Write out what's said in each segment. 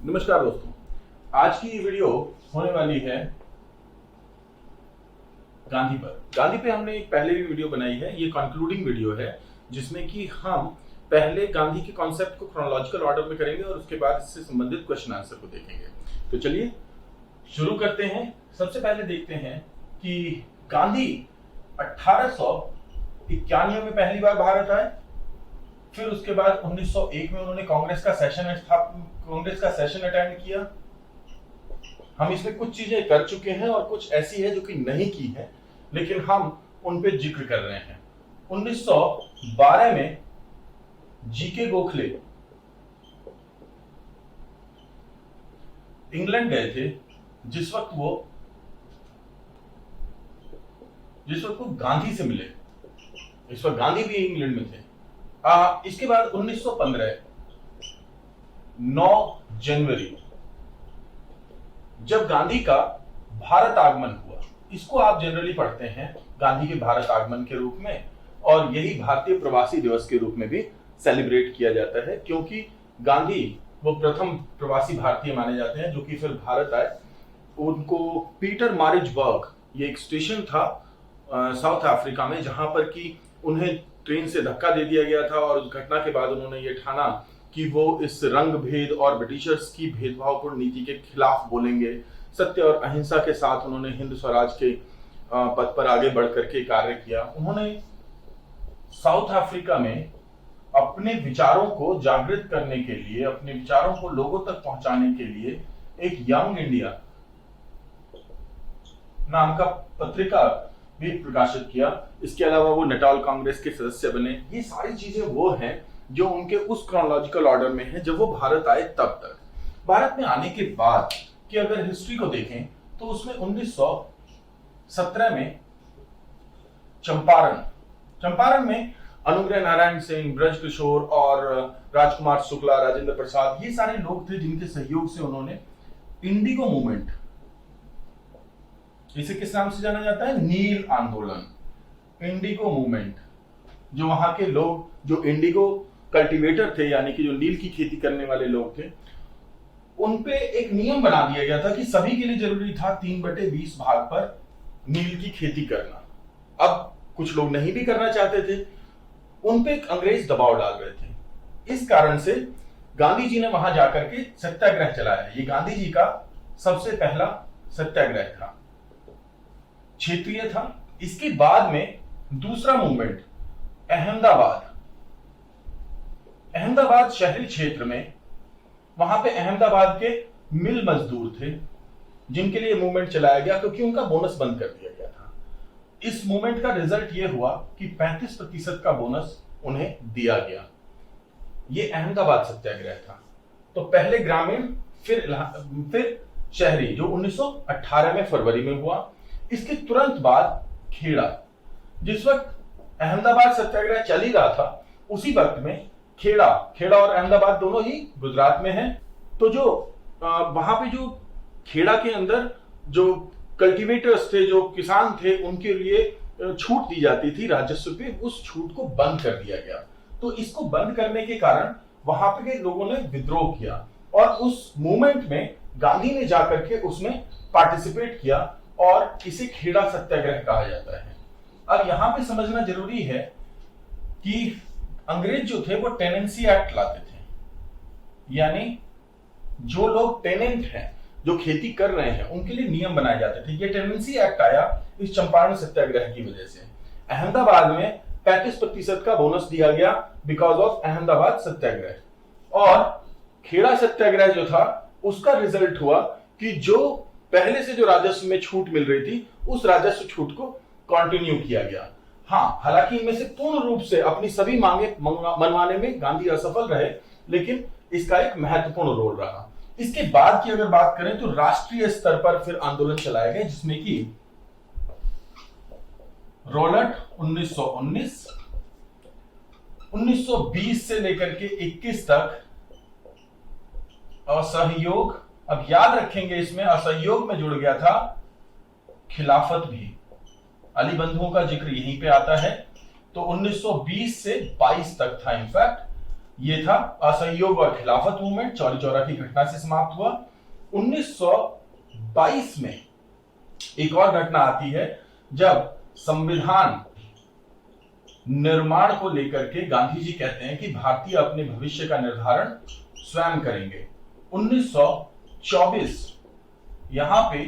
नमस्कार दोस्तों, आज की वीडियो होने वाली है गांधी पर। गांधी पे हमने एक पहले भी वीडियो बनाई है। ये कंक्लूडिंग वीडियो है जिसमें कि हम पहले गांधी के कॉन्सेप्ट को क्रोनोलॉजिकल ऑर्डर में करेंगे और उसके बाद इससे संबंधित क्वेश्चन आंसर को देखेंगे। तो चलिए शुरू करते हैं। सबसे पहले देखते हैं कि गांधी 1891 में पहली बार भारत आए। फिर उसके बाद 1901 में उन्होंने कांग्रेस का सेशन अटेंड किया। हम इसमें कुछ चीजें कर चुके हैं और कुछ ऐसी है जो कि नहीं की है, लेकिन हम उन पे जिक्र कर रहे हैं। 1912 में जीके गोखले इंग्लैंड गए थे, जिस वक्त वो गांधी से मिले। इस वक्त गांधी भी इंग्लैंड में थे। इसके बाद 1915 9 जनवरी जब गांधी का भारत आगमन हुआ, इसको आप जनरली पढ़ते हैं गांधी के भारत आगमन के रूप में, और यही भारतीय प्रवासी दिवस के रूप में भी सेलिब्रेट किया जाता है, क्योंकि गांधी वो प्रथम प्रवासी भारतीय माने जाते हैं जो कि फिर भारत आए। उनको पीटर मारिट्सबर्ग, ये एक स्टेशन था साउथ अफ्रीका में, जहां पर कि उन्हें ट्रेन से धक्का दे दिया गया था, और उस घटना के बाद उन्होंने ये ठाना कि वो इस रंग भेद और ब्रिटिशर्स की भेदभावपूर्ण नीति के खिलाफ बोलेंगे। सत्य और अहिंसा के साथ उन्होंने हिंद स्वराज के पथ पर आगे बढ़ करके कार्य किया। उन्होंने साउथ अफ्रीका में अपने विचारों को जागृत करने के लिए, अपने विचारों को लोगों तक पहुंचाने के लिए एक यंग इंडिया नाम का पत्रिका भी प्रकाशित किया। इसके अलावा वो नेटाल कांग्रेस के सदस्य बने। ये सारी चीजें वो हैं जो उनके उस क्रोनोलॉजिकल ऑर्डर में है जब वो भारत आए तब तक। भारत में आने के बाद की अगर हिस्ट्री को देखें तो उसमें 1917 में चंपारण में अनुग्रह नारायण सिंह, ब्रज किशोर और राजकुमार शुक्ला, राजेंद्र प्रसाद, ये सारे लोग थे जिनके सहयोग से उन्होंने इंडिगो मूवमेंट, इसे किस नाम से जाना जाता है, नील आंदोलन, इंडिगो मूवमेंट, जो वहां के लोग जो इंडिगो कल्टीवेटर थे, यानी कि जो नील की खेती करने वाले लोग थे, उन पे एक नियम बना दिया गया था कि सभी के लिए जरूरी था 3/20 भाग पर नील की खेती करना। अब कुछ लोग नहीं भी करना चाहते थे, उन पे अंग्रेज दबाव डाल रहे थे। इस कारण से गांधी जी ने वहां जाकर के सत्याग्रह चलाया। ये गांधी जी का सबसे पहला सत्याग्रह था, क्षेत्रीय था। इसके बाद में दूसरा मूवमेंट अहमदाबाद शहरी क्षेत्र में, वहां पे अहमदाबाद के मिल मजदूर थे जिनके लिए मूवमेंट चलाया गया, क्योंकि उनका बोनस बंद कर दिया गया था। इस मूवमेंट का रिजल्ट यह हुआ कि 35% का बोनस उन्हें दिया गया। यह अहमदाबाद सत्याग्रह था। तो पहले ग्रामीण, फिर शहरी, जो 1918 में फरवरी में हुआ। इसके तुरंत बाद खेड़ा। जिस वक्त अहमदाबाद सत्याग्रह चल ही रहा था, उसी वक्त में खेड़ा और अहमदाबाद दोनों ही गुजरात में है। तो जो वहां पे जो खेड़ा के अंदर जो कल्टीवेटर्स थे, जो किसान थे, उनके लिए छूट दी जाती थी राजस्व पे, उस छूट को बंद कर दिया गया। तो इसको बंद करने के कारण वहां पे लोगों ने विद्रोह किया, और उस मूवमेंट में गांधी ने जाकर के उसमें पार्टिसिपेट किया, और इसे खेड़ा सत्याग्रह कहा जाता है। अब यहां पे समझना जरूरी है कि अंग्रेज जो थे वो टेनेंसी एक्ट लाते थे, यानी जो लोग टेनेंट हैं, जो खेती कर रहे हैं, उनके लिए नियम बनाए जाते थे। ये टेनेंसी एक्ट आया इस चंपारण सत्याग्रह की वजह से। अहमदाबाद में 35% का बोनस दिया गया बिकॉज ऑफ अहमदाबाद सत्याग्रह। और खेड़ा सत्याग्रह जो था, उसका रिजल्ट हुआ कि जो पहले से जो राजस्व में छूट मिल रही थी, उस राजस्व छूट को कंटिन्यू किया गया। हाँ, हालांकि इनमें से पूर्ण रूप से अपनी सभी मांगे मनवाने में गांधी असफल रहे, लेकिन इसका एक महत्वपूर्ण रोल रहा। इसके बाद की अगर बात करें तो राष्ट्रीय स्तर पर फिर आंदोलन चलाए गए, जिसमें कि रॉलेट 1919, 1920 से लेकर के 21 तक असहयोग। अब याद रखेंगे, इसमें असहयोग में जुड़ गया था खिलाफत भी। अली बंधुओं का जिक्र यहीं पे आता है। तो 1920 से 22 तक था इनफैक्ट। ये था असहयोग और खिलाफत मूवमेंट, चौरी चौरा की घटना से समाप्त हुआ। 1922 में एक और घटना आती है जब संविधान निर्माण को लेकर के गांधी जी कहते हैं कि भारतीय अपने भविष्य का निर्धारण स्वयं करेंगे। 1924 यहां पे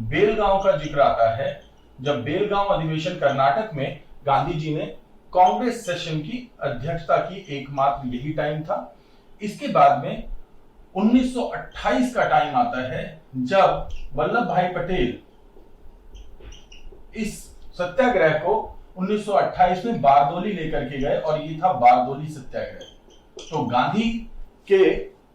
बेलगांव का जिक्र आता है, जब बेलगांव अधिवेशन कर्नाटक में गांधी जी ने कांग्रेस सेशन की अध्यक्षता की, एकमात्र यही टाइम था। इसके बाद में 1928 का टाइम आता है जब वल्लभ भाई पटेल इस सत्याग्रह को 1928 में बारदोली लेकर के गए और ये था बारदोली सत्याग्रह। तो गांधी के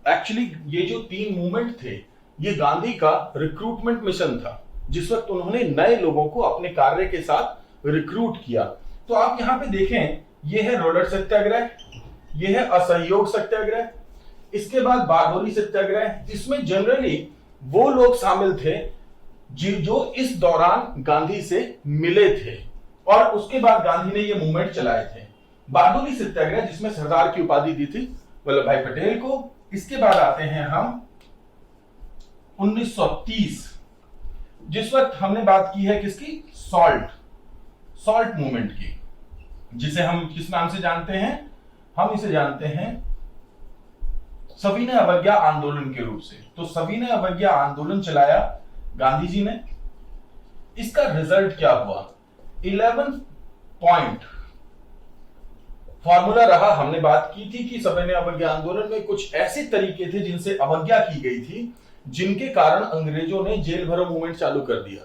एक्चुअली ये जो 3 मूवमेंट थे, ये गांधी का रिक्रूटमेंट मिशन था, जिस वक्त उन्होंने नए लोगों को अपने कार्य के साथ रिक्रूट किया। तो आप यहां पे देखें, ये है रोलर सत्याग्रह, ये है असहयोग सत्याग्रह, इसके बाद बारदोली सत्याग्रह। इसमें जनरली वो लोग शामिल थे जो इस दौरान गांधी से मिले थे और उसके बाद गांधी ने ये मूवमेंट चलाए थे। बारदोली सत्याग्रह जिसमें सरदार की उपाधि दी थी वल्लभ भाई पटेल को। इसके बाद आते हैं हम 1930, जिस वक्त हमने बात की है किसकी, सॉल्ट मूवमेंट की, जिसे हम किस नाम से जानते हैं, हम इसे जानते हैं सविनय अवज्ञा आंदोलन के रूप से। तो सविनय अवज्ञा आंदोलन चलाया गांधी जी ने। इसका रिजल्ट क्या हुआ, 11 पॉइंट फॉर्मूला रहा। हमने बात की थी कि सविनय अवज्ञा आंदोलन में कुछ ऐसे तरीके थे जिनसे अवज्ञा की गई थी, जिनके कारण अंग्रेजों ने जेल भरो मूवमेंट चालू कर दिया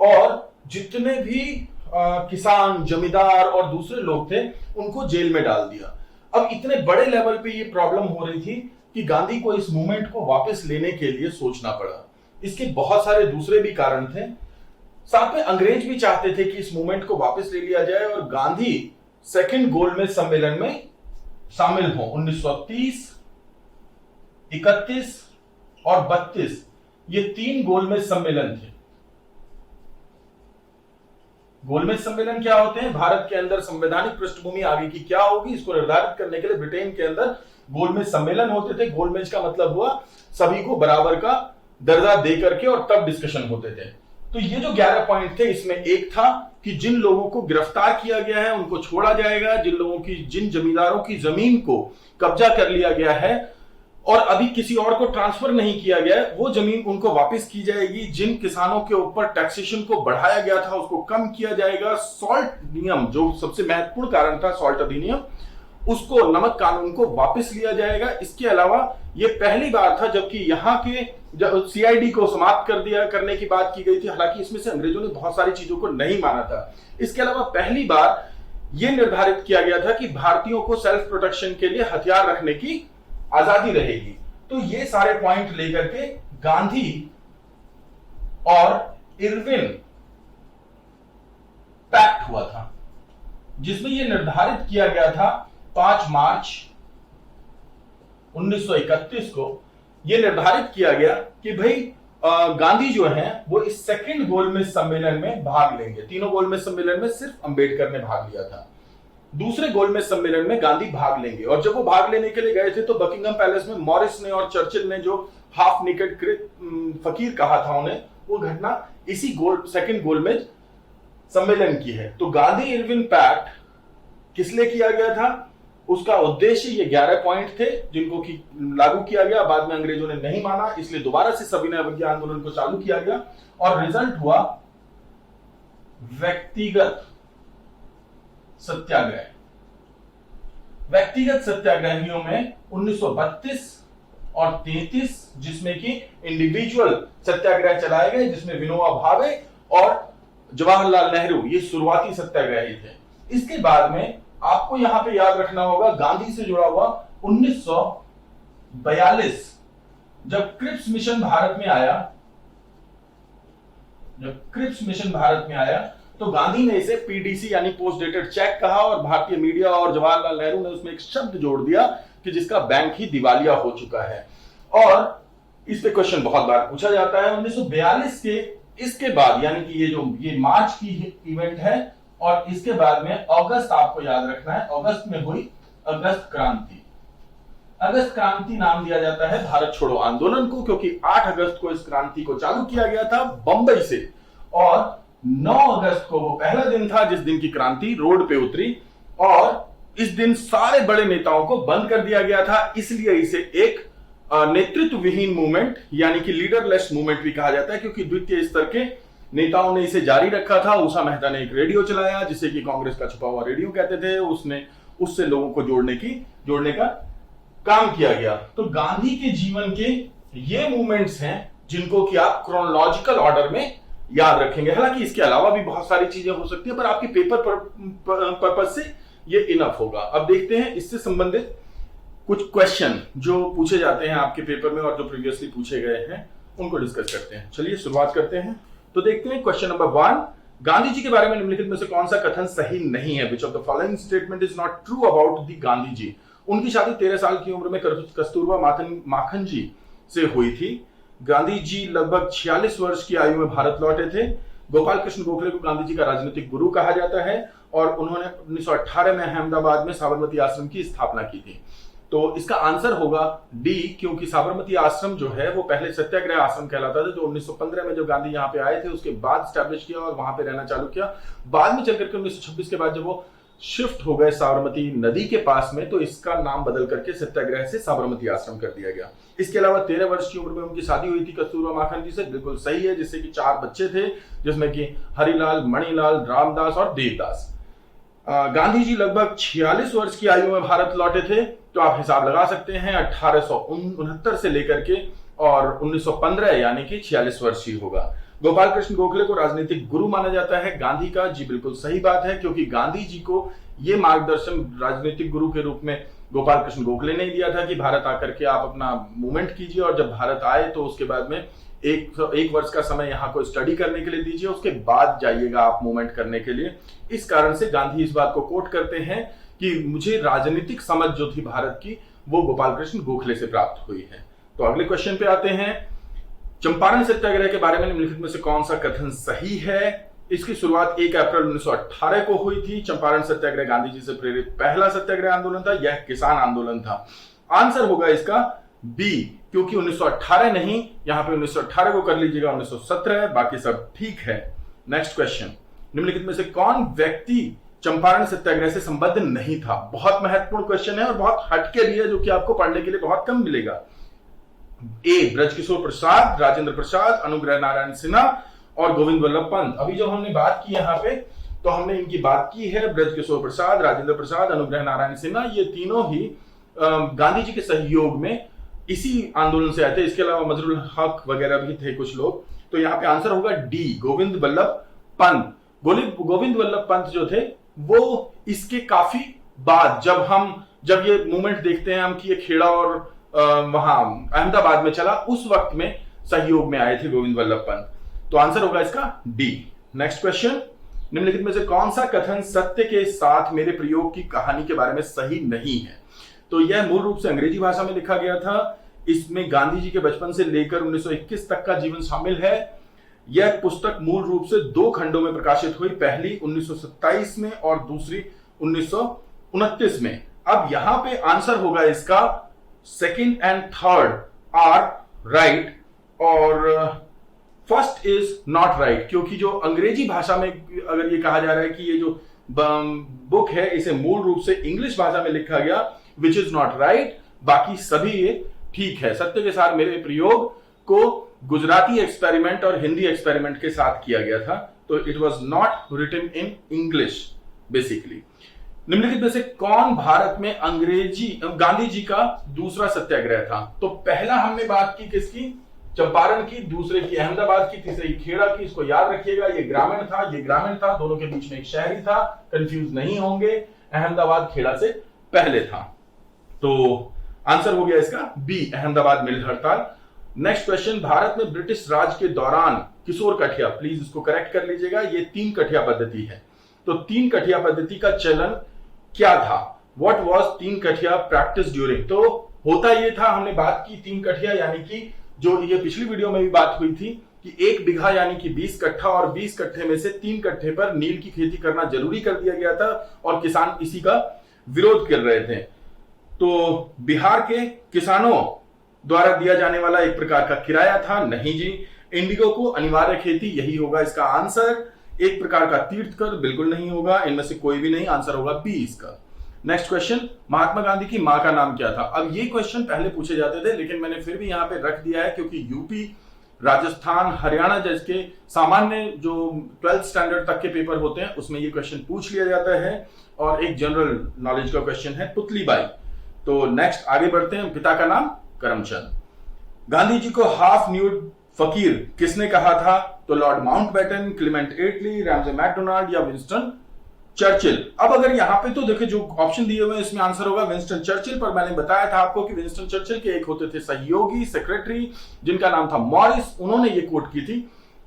और जितने भी किसान, जमींदार और दूसरे लोग थे उनको जेल में डाल दिया। अब इतने बड़े लेवल पे ये प्रॉब्लम हो रही थी कि गांधी को इस मूवमेंट को वापस लेने के लिए सोचना पड़ा। इसके बहुत सारे दूसरे भी कारण थे, साथ में अंग्रेज भी चाहते थे कि इस मूवमेंट को वापस ले लिया जाए और गांधी सेकंड गोलमेज सम्मेलन में शामिल हो। 1930, 31 और 32 ये 3 गोलमेज सम्मेलन थे। गोलमेज सम्मेलन क्या होते हैं, भारत के अंदर संवैधानिक पृष्ठभूमि आगे की क्या होगी इसको निर्धारित करने के लिए ब्रिटेन के अंदर गोलमेज सम्मेलन होते थे। गोलमेज का मतलब हुआ सभी को बराबर का दर्जा दे करके और तब डिस्कशन होते थे। तो ये जो 11 पॉइंट थे, इसमें एक था कि जिन लोगों को गिरफ्तार किया गया है उनको छोड़ा जाएगा, जिन जमींदारों की जमीन को कब्जा कर लिया गया है और अभी किसी और को ट्रांसफर नहीं किया गया है, वो जमीन उनको वापस की जाएगी। जिन किसानों के ऊपर टैक्सेशन को बढ़ाया गया था उसको कम किया जाएगा। सॉल्ट नियम जो सबसे महत्वपूर्ण कारण था, सॉल्ट अधिनियम, उसको, नमक कानून को वापस लिया जाएगा। इसके अलावा ये पहली बार था जबकि यहाँ के सीआईडी को समाप्त करने की बात की गई थी, हालांकि इसमें से अंग्रेजों ने बहुत सारी चीजों को नहीं माना था। इसके अलावा पहली बार यह निर्धारित किया गया था कि भारतीयों को सेल्फ प्रोटेक्शन के लिए हथियार रखने की आजादी रहेगी। तो ये सारे पॉइंट लेकर के गांधी और इरविन पैक्ट हुआ था, जिसमें यह निर्धारित किया गया था 5 मार्च 1931 को यह निर्धारित किया गया कि भाई गांधी जो हैं वो इस सेकंड गोलमेज सम्मेलन में भाग लेंगे। तीनों गोलमेज सम्मेलन में सिर्फ अंबेडकर ने भाग लिया था, दूसरे गोलमेज सम्मेलन में गांधी भाग लेंगे। और जब वो भाग लेने के लिए गए थे तो बकिंगम पैलेस में मॉरिस ने और चर्चिल ने जो हाफ नेकेड फकीर कहा था उन्हें, वो घटना इसी सेकंड गोलमेज सम्मेलन की है। तो गांधी इरविन पैक्ट किस लिए किया गया था, उसका उद्देश्य ये 11 पॉइंट थे जिनको की लागू किया गया। बाद में अंग्रेजों ने नहीं माना, इसलिए दोबारा से सविनय अवज्ञा आंदोलन को चालू किया गया और रिजल्ट हुआ व्यक्तिगत सत्याग्रह। व्यक्तिगत सत्याग्रहियों में 1932 और 33, जिसमें कि इंडिविजुअल सत्याग्रह चलाए गए, जिसमें विनोबा भावे और जवाहरलाल नेहरू ये शुरुआती सत्याग्रही थे। इसके बाद में आपको यहां पे याद रखना होगा गांधी से जुड़ा हुआ 1942 जब क्रिप्स मिशन भारत में आया तो गांधी ने इसे पीडीसी यानी पोस्ट डेटेड चेक कहा और भारतीय मीडिया और जवाहरलाल नेहरू ने उसमें एक शब्द जोड़ दिया कि जिसका बैंक ही दिवालिया हो चुका है। और इस पे क्वेश्चन बहुत बार पूछा जाता है। 1942 के इसके बाद यानी कि ये मार्च की इवेंट है और इसके बाद में अगस्त, आपको याद रखना है, अगस्त में हुई अगस्त क्रांति। अगस्त क्रांति नाम दिया जाता है भारत छोड़ो आंदोलन को, क्योंकि 8 अगस्त को इस क्रांति को चालू किया गया था बंबई से, और 9 अगस्त को वो पहला दिन था जिस दिन की क्रांति रोड पे उतरी, और इस दिन सारे बड़े नेताओं को बंद कर दिया गया था। इसलिए इसे एक नेतृत्व विहीन मूवमेंट यानी कि लीडरलेस मूवमेंट भी कहा जाता है, क्योंकि द्वितीय स्तर के नेताओं ने इसे जारी रखा था। उषा मेहता ने एक रेडियो चलाया जिसे कि कांग्रेस का छुपा हुआ रेडियो कहते थे, उससे लोगों को जोड़ने का काम किया गया। तो गांधी के जीवन के ये मूवमेंट्स हैं जिनको कि आप क्रोनोलॉजिकल ऑर्डर में याद रखेंगे। हालांकि इसके अलावा भी बहुत सारी चीजें हो सकती है, पर आपके पेपर पर्पज से ये इनफ होगा। अब देखते हैं इससे संबंधित कुछ क्वेश्चन जो पूछे जाते हैं आपके पेपर में और जो प्रीवियसली पूछे गए हैं उनको डिस्कस करते हैं। चलिए शुरुआत करते हैं। तो देखते हैं क्वेश्चन नंबर 1, गांधी जी के बारे में निम्नलिखित में से कौन सा कथन सही नहीं है? Which of the following statement is not true about the Gandhi ji? उनकी शादी 13 साल की उम्र में कस्तूरबा माखन जी से हुई थी। गांधी जी लगभग 46 वर्ष की आयु में भारत लौटे थे। गोपाल कृष्ण गोखले को गांधी जी का राजनीतिक गुरु कहा जाता है और उन्होंने 1918 में अहमदाबाद में साबरमती आश्रम की स्थापना की थी। तो इसका आंसर होगा डी, क्योंकि साबरमती आश्रम जो है वो पहले सत्याग्रह आश्रम कहलाता था, जो 1915 में जब गांधी यहाँ पे आए थे उसके बाद स्टैब्लिश किया और वहां पे रहना चालू किया। बाद में चलकर के 1926 के बाद जब वो शिफ्ट हो गए साबरमती नदी के पास में, तो इसका नाम बदल करके सत्याग्रह से साबरमती आश्रम कर दिया गया। इसके अलावा 13 वर्ष की उम्र में उनकी शादी हुई थी कस्तूरबा माखन जी से, बिल्कुल सही है, जिससे कि 4 बच्चे थे, जिसमें कि हरिलाल, मणिलाल, रामदास और देवदास। गांधी जी लगभग 46 वर्ष की आयु में भारत लौटे थे, तो आप हिसाब लगा सकते हैं 1869 से लेकर के और 1915 यानी कि 46 वर्ष ही होगा। गोपाल कृष्ण गोखले को राजनीतिक गुरु माना जाता है गांधी का, जी बिल्कुल सही बात है, क्योंकि गांधी जी को यह मार्गदर्शन राजनीतिक गुरु के रूप में गोपाल कृष्ण गोखले ने दिया था कि भारत आकर के आप अपना मूवमेंट कीजिए और जब भारत आए तो उसके बाद में एक वर्ष का समय यहाँ को स्टडी करने के लिए दीजिए, उसके बाद जाइएगा आप मूवमेंट करने के लिए। इस कारण से गांधी इस बात को कोट करते हैं कि मुझे राजनीतिक समझ जो थी भारत की वो गोपाल कृष्ण गोखले से प्राप्त हुई है। तो अगले क्वेश्चन पे आते हैं। चंपारण सत्याग्रह के बारे में निम्नलिखित में से कौन सा कथन सही है? इसकी शुरुआत 1 अप्रैल 1918 को हुई थी। चंपारण सत्याग्रह गांधी जी से प्रेरित पहला सत्याग्रह आंदोलन था, यह किसान आंदोलन था। आंसर होगा इसका बी, क्योंकि 1918 नहीं, यहां पे 1918 को कर लीजिएगा, 1917 है, बाकी सब ठीक है। नेक्स्ट क्वेश्चन, निम्नलिखित में से कौन व्यक्ति चंपारण सत्याग्रह से संबद्ध नहीं था? बहुत महत्वपूर्ण क्वेश्चन है और बहुत हटके भी है, जो कि आपको पढ़ने के लिए बहुत कम मिलेगा। ए, ब्रजकिशोर प्रसाद, राजेंद्र प्रसाद, अनुग्रह नारायण सिन्हा और गोविंद वल्लभ पंत। अभी जब हमने बात की यहाँ पे तो हमने इनकी बात की है, ब्रजकिशोर प्रसाद, राजेंद्र प्रसाद, अनुग्रह नारायण सिन्हा, ये तीनों ही गांधी जी के सहयोग में इसी आंदोलन से आए थे। इसके अलावा मजरुल हक वगैरह भी थे कुछ लोग। तो यहाँ पे आंसर होगा डी, गोविंद वल्लभ पंत। गोविंद वल्लभ पंत जो थे वो इसके काफी बाद जब ये मूवमेंट देखते हैं हम कि ये खेड़ा और वहां अहमदाबाद में चला, उस वक्त में सहयोग में आए थे गोविंद वल्लभ पंत। तो आंसर होगा इसका डी। नेक्स्ट क्वेश्चन, निम्नलिखित में से कौन सा कथन सत्य के साथ मेरे प्रयोग की कहानी के बारे में सही नहीं है? तो यह मूल रूप से अंग्रेजी भाषा में लिखा गया था। इसमें गांधी जी के बचपन से लेकर 1921 तक का जीवन शामिल है। यह पुस्तक मूल रूप से 2 खंडों में प्रकाशित हुई, पहली 1927 में और दूसरी 1929 में। अब यहां पे आंसर होगा इसका second and third are right और फर्स्ट इज नॉट राइट, क्योंकि जो अंग्रेजी भाषा में अगर ये कहा जा रहा है कि ये जो बुक है इसे मूल रूप से इंग्लिश भाषा में लिखा गया, विच इज नॉट राइट, बाकी सभी ये ठीक है। सत्य के साथ मेरे प्रयोग को गुजराती एक्सपेरिमेंट और हिंदी एक्सपेरिमेंट के साथ किया गया था, तो it was not written in English basically. निम्नलिखित में से कौन भारत में गांधी जी का दूसरा सत्याग्रह था? तो पहला हमने बात की किसकी? चंपारण की, दूसरे की अहमदाबाद की, तीसरे की खेड़ा की। इसको याद रखिएगा, ये ग्रामीण था, ये ग्रामीण था, दोनों के बीच में एक शहरी था, कंफ्यूज नहीं होंगे। अहमदाबाद खेड़ा से पहले था। तो आंसर हो गया इसका बी, अहमदाबाद मिल हड़ताल। नेक्स्ट क्वेश्चन, भारत में ब्रिटिश राज के दौरान किशोर कठिया, प्लीज इसको करेक्ट कर लीजिएगा, ये 3 कठिया पद्धति है। तो 3 कठिया पद्धति का चलन क्या था? व्हाट वाज 3 कठिया प्रैक्टिस ड्यूरिंग? तो होता ये था, हमने बात की 3 कठिया यानी कि जो ये पिछली वीडियो में भी बात हुई थी कि 1 बीघा यानी कि 20 कट्ठा और 20 कट्ठे में से 3 कट्ठे पर नील की खेती करना जरूरी कर दिया गया था और किसान इसी का विरोध कर रहे थे। तो बिहार के किसानों द्वारा दिया जाने वाला एक प्रकार का किराया था, नहीं जी। इंडिगो को अनिवार्य खेती, यही होगा इसका आंसर। एक प्रकार का तीर्थ कर, बिल्कुल नहीं होगा, इनमें से कोई भी नहीं, आंसर होगा बी इसका। नेक्स्ट क्वेश्चन, महात्मा गांधी की मां का नाम क्या था? अब ये क्वेश्चन पहले पूछे जाते थे, लेकिन मैंने फिर भी यहां पे रख दिया है क्योंकि यूपी, राजस्थान, हरियाणा जैसे सामान्य जो 12th स्टैंडर्ड तक के पेपर होते हैं उसमें ये क्वेश्चन पूछ लिया जाता है और एक जनरल नॉलेज का क्वेश्चन है, पुतली बाई। तो नेक्स्ट आगे बढ़ते हैं। पिता का नाम करमचंद। गांधी जी को हाफ न्यूड फकीर किसने कहा था? तो लॉर्ड माउंटबेटन, क्लीमेंट एटली, रैमजे मैकडोनाल्ड या विंस्टन चर्चिल। अब अगर यहां पे तो देखिए जो ऑप्शन दिए हुए हैं इसमें आंसर होगा विंस्टन चर्चिल, पर मैंने बताया था आपको कि विंस्टन चर्चिल के एक होते थे सहयोगी, सेक्रेटरी, जिनका नाम था मॉरिस। उन्होंने ये कोट की थी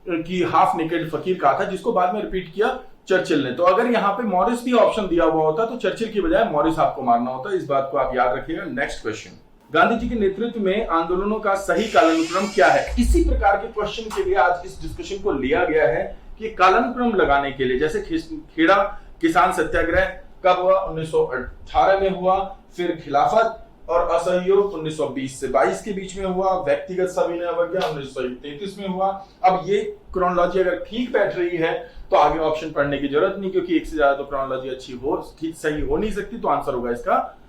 कि हाफ नेकेड फकीर कहा था, जिसको बाद में रिपीट किया चर्चिल ने। तो अगर यहाँ पे मॉरिस भी ऑप्शन दिया हुआ होता तो चर्चिल की बजाय मॉरिस आपको मारना होता, इस बात को आप याद रखिएगा। नेक्स्ट क्वेश्चन, गांधी जी के नेतृत्व में आंदोलनों का सही कालानुक्रम क्या है? इसी प्रकार के क्वेश्चन के लिए आज इस डिस्कशन को लिया गया है कि कालानुक्रम लगाने के लिए, जैसे खेड़ा किसान सत्याग्रह कब हुआ? 1918 में हुआ। फिर खिलाफत और असहयोग 1920 से 22 के बीच में हुआ। व्यक्तिगत सविनय अवज्ञा 1933 में हुआ। अब ये क्रोनोलॉजी अगर ठीक बैठ रही है तो आगे ऑप्शन पढ़ने की जरूरत नहीं, क्योंकि एक से ज्यादा तो क्रोनोलॉजी अच्छी हो सही हो नहीं सकती। तो आंसर होगा इसका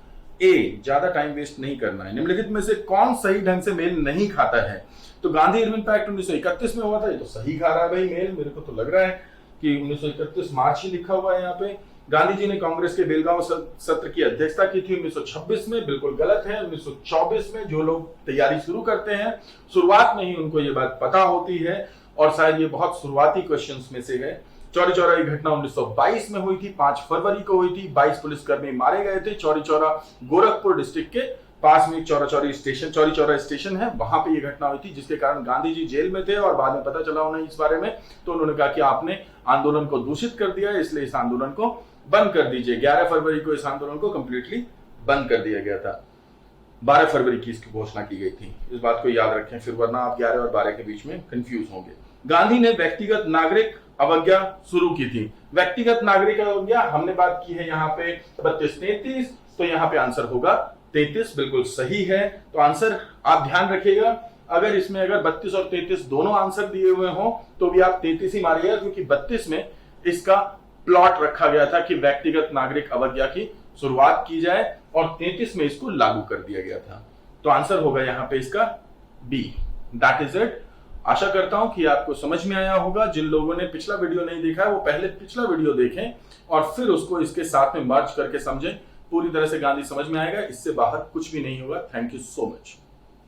ए, ज्यादा टाइम वेस्ट नहीं करना है। निम्नलिखित में से कौन सही ढंग से मेल नहीं खाता है? तो गांधी इरविन पैक्ट 1931 में हुआ था, ये तो सही खा रहा है भाई मेल, मेरे को तो लग रहा है कि 1931 मार्च ही लिखा हुआ है यहाँ पे। गांधी जी ने कांग्रेस के बेलगांव सत्र की अध्यक्षता की थी 1926 में, बिल्कुल गलत है। 1924 में जो लोग तैयारी शुरू करते हैं शुरुआत में ही उनको ये बात पता होती है, और शायद ये बहुत शुरुआती क्वेश्चंस में से है। चौरी चौरा की घटना 1922 में हुई थी, 5 फरवरी को हुई थी। 22 पुलिसकर्मी मारे गए थे। चौरी चौरा गोरखपुर डिस्ट्रिक्ट के पास में चौरी चौरा स्टेशन है, वहां पे ये घटना हुई थी, जिसके कारण गांधी जी जेल में थे और बाद में पता चला उन्हें इस बारे में। तो उन्होंने कहा कि आपने आंदोलन को दूषित कर दिया है, इसलिए इस आंदोलन को बंद कर दीजिए। 11 फरवरी को इस आंदोलन को कंप्लीटली बंद कर दिया गया था। 12 फरवरी की इसकी घोषणा की गई थी, इस बात को याद रखें, फिर वरना आप 11 और 12 के बीच में कंफ्यूज होंगे। गांधी ने व्यक्तिगत नागरिक अवज्ञा शुरू की थी। व्यक्तिगत नागरिक अवज्ञा हमने बात की है यहाँ पे 32-33, तो यहाँ पे आंसर होगा 33, बिल्कुल सही है। तो आंसर आप ध्यान रखिएगा, अगर इसमें अगर 32 और 33 दोनों आंसर दिए हुए हों तो भी आप 33 ही मारिएगा, क्योंकि 32 में इसका प्लॉट रखा गया था कि व्यक्तिगत नागरिक अवज्ञा की शुरुआत की जाए और 33 में इसको लागू कर दिया गया था। तो आंसर होगा यहाँ पे इसका बी, दैट इज इट। आशा करता हूं कि आपको समझ में आया होगा। जिन लोगों ने पिछला वीडियो नहीं देखा है वो पहले पिछला वीडियो देखें और फिर उसको इसके साथ में मर्ज करके समझें। पूरी तरह से गांधी समझ में आएगा, इससे बाहर कुछ भी नहीं होगा। Thank you so much.